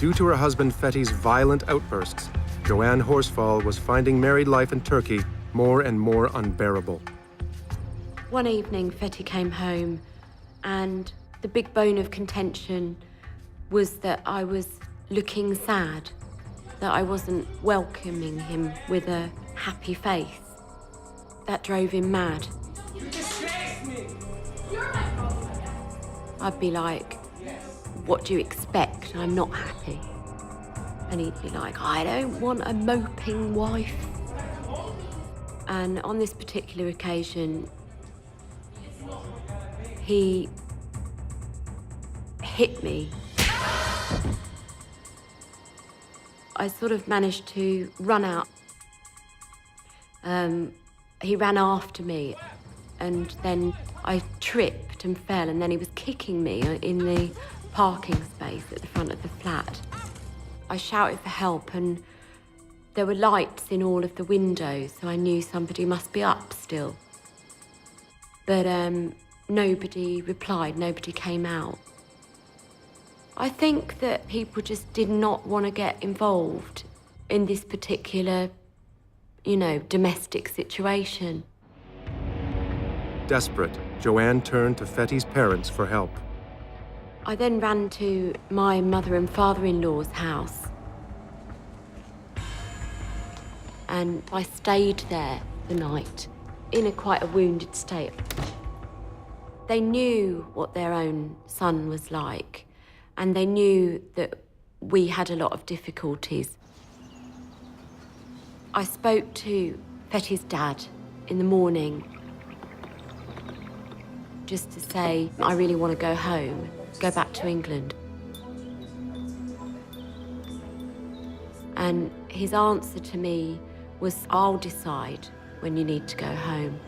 Due to her husband Fetty's violent outbursts, Joanne Horsfall was finding married life in Turkey more and more unbearable. One evening, Fetty came home, and the big bone of contention was that I was looking sad, that I wasn't welcoming him with a happy face. That drove him mad. You disgrace me! You're my problem. I'd be like, what do you expect? I'm not happy. And he'd be like, I don't want a moping wife. And on this particular occasion, he hit me. I sort of managed to run out. He ran after me, and then I tripped and fell, and then he was kicking me in the parking space at the front of the flat. I shouted for help, and there were lights in all of the windows, so I knew somebody must be up still. But nobody replied, nobody came out. I think that people just did not want to get involved in this particular, domestic situation. Desperate, Joanne turned to Fetty's parents for help. I then ran to my mother and father-in-law's house. And I stayed there the night in quite a wounded state. They knew what their own son was like, and they knew that we had a lot of difficulties. I spoke to Fetty's dad in the morning just to say, I really want to go home, go back to England. And his answer to me was, I'll decide when you need to go home.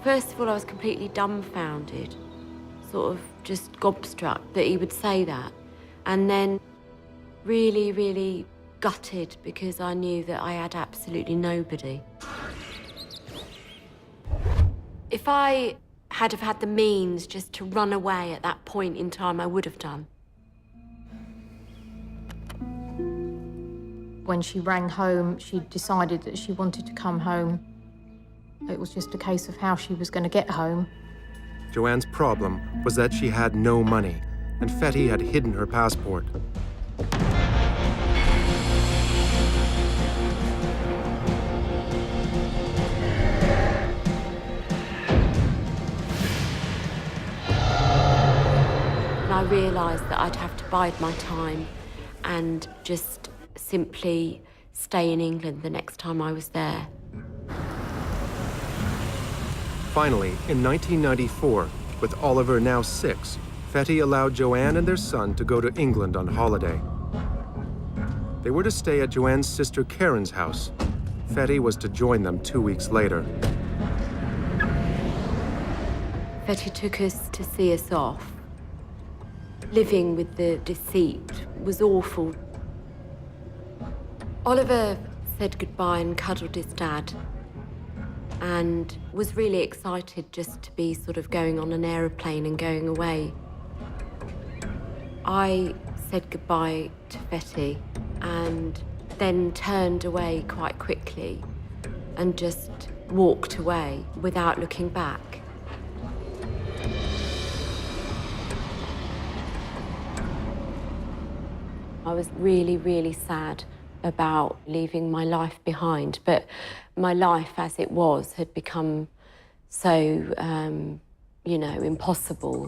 First of all, I was completely dumbfounded, sort of just gobstruck that he would say that. And then really, really gutted because I knew that I had absolutely nobody. If I had have had the means just to run away at that point in time, I would have done. When she rang home, she decided that she wanted to come home. It was just a case of how she was going to get home. Joanne's problem was that she had no money, and Fetty had hidden her passport. And I realised that I'd have to bide my time and just simply stay in England the next time I was there. Finally, in 1994, with Oliver now 6, Fetty allowed Joanne and their son to go to England on holiday. They were to stay at Joanne's sister Karen's house. Fetty was to join them 2 weeks later. Fetty took us to see us off. Living with the deceit was awful. Oliver said goodbye and cuddled his dad, and was really excited just to be sort of going on an aeroplane and going away. I said goodbye to Fetty and then turned away quite quickly and just walked away without looking back. I was really, really sad about leaving my life behind, but my life as it was had become so, impossible.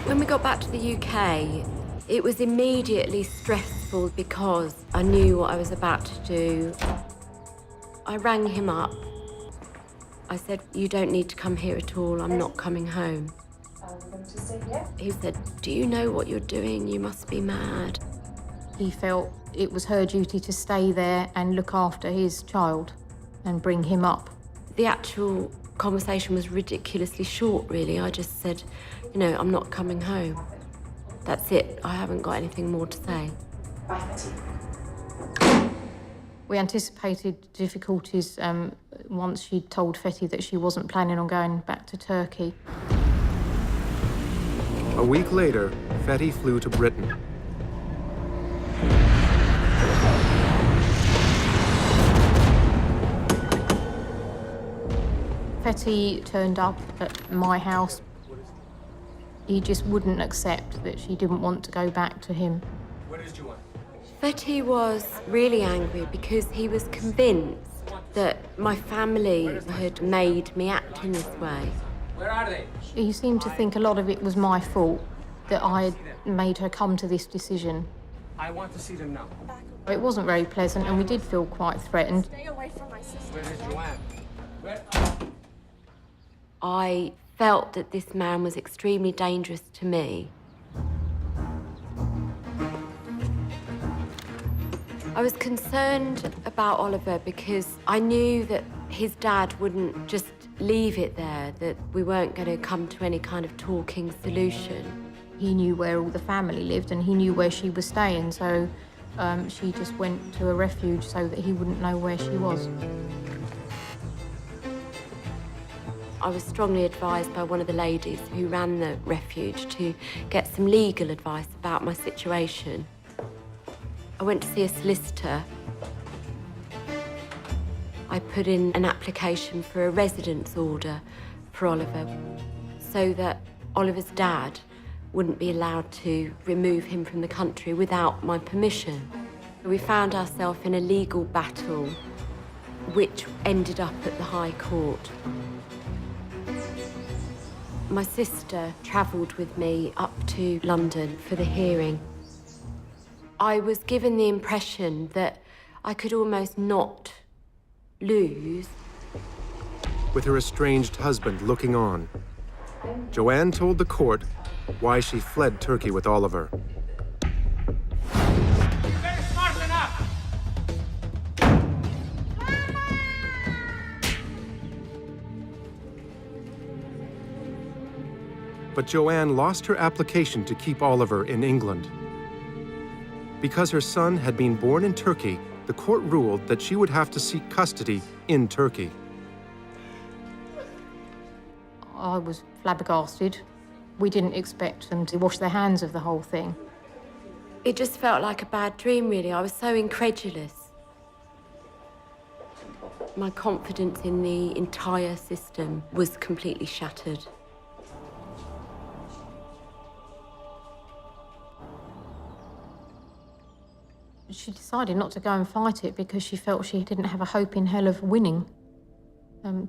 When we got back to the UK, it was immediately stressful because I knew what I was about to do. I rang him up. I said, you don't need to come here at all, I'm not coming home. He said, do you know what you're doing? You must be mad. He felt it was her duty to stay there and look after his child and bring him up. The actual conversation was ridiculously short, really. I just said, I'm not coming home. That's it. I haven't got anything more to say. We anticipated difficulties once she'd told Fethi that she wasn't planning on going back to Turkey. A week later, Fethi flew to Britain. Fethi turned up at my house. He just wouldn't accept that she didn't want to go back to him. Fethi was really angry because he was convinced that my family had made me act in this way. Where are they? He seemed to think a lot of it was my fault, that I had made her come to this decision. I want to see them now. It wasn't very pleasant and we did feel quite threatened. Stay away from my sister. Where is Joanne? Where? I felt that this man was extremely dangerous to me. I was concerned about Oliver because I knew that his dad wouldn't just leave it there, that we weren't going to come to any kind of talking solution. He knew where all the family lived and he knew where she was staying, so she just went to a refuge so that he wouldn't know where she was. I was strongly advised by one of the ladies who ran the refuge to get some legal advice about my situation. I went to see a solicitor. I put in an application for a residence order for Oliver so that Oliver's dad wouldn't be allowed to remove him from the country without my permission. We found ourselves in a legal battle which ended up at the High Court. My sister travelled with me up to London for the hearing. I was given the impression that I could almost not lose. With her estranged husband looking on, Joanne told the court why she fled Turkey with Oliver. Very smart enough! But Joanne lost her application to keep Oliver in England. Because her son had been born in Turkey, the court ruled that she would have to seek custody in Turkey. I was flabbergasted. We didn't expect them to wash their hands of the whole thing. It just felt like a bad dream, really. I was so incredulous. My confidence in the entire system was completely shattered. She decided not to go and fight it because she felt she didn't have a hope in hell of winning.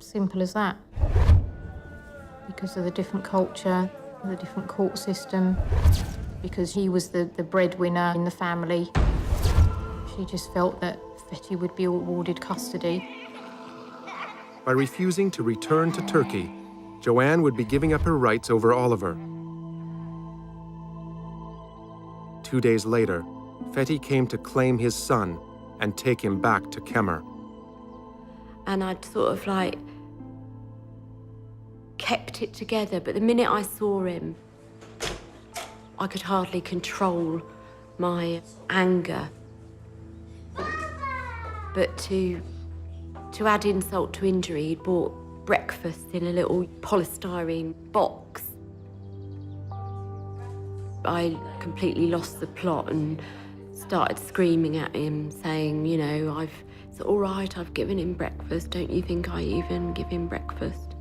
Simple as that. Because of the different culture, the different court system, because he was the breadwinner in the family. She just felt that Fethi would be awarded custody. By refusing to return to Turkey, Joanne would be giving up her rights over Oliver. 2 days later, Fethi came to claim his son and take him back to Kemer. And I'd sort of like kept it together, but the minute I saw him, I could hardly control my anger. But to add insult to injury, he'd bought breakfast in a little polystyrene box. I completely lost the plot and started screaming at him, saying, you know, it's all right, I've given him breakfast. Don't you think I even give him breakfast?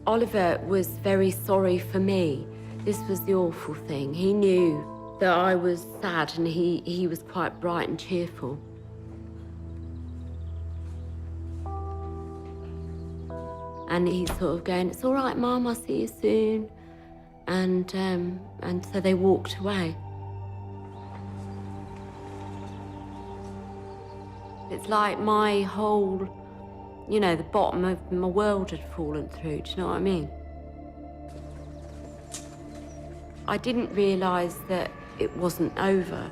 Oliver was very sorry for me. This was the awful thing. He knew that I was sad and he was quite bright and cheerful. And he's sort of going, it's all right, Mum, I'll see you soon. And so they walked away. It's like my whole, you know, the bottom of my world had fallen through, do you know what I mean? I didn't realise that it wasn't over.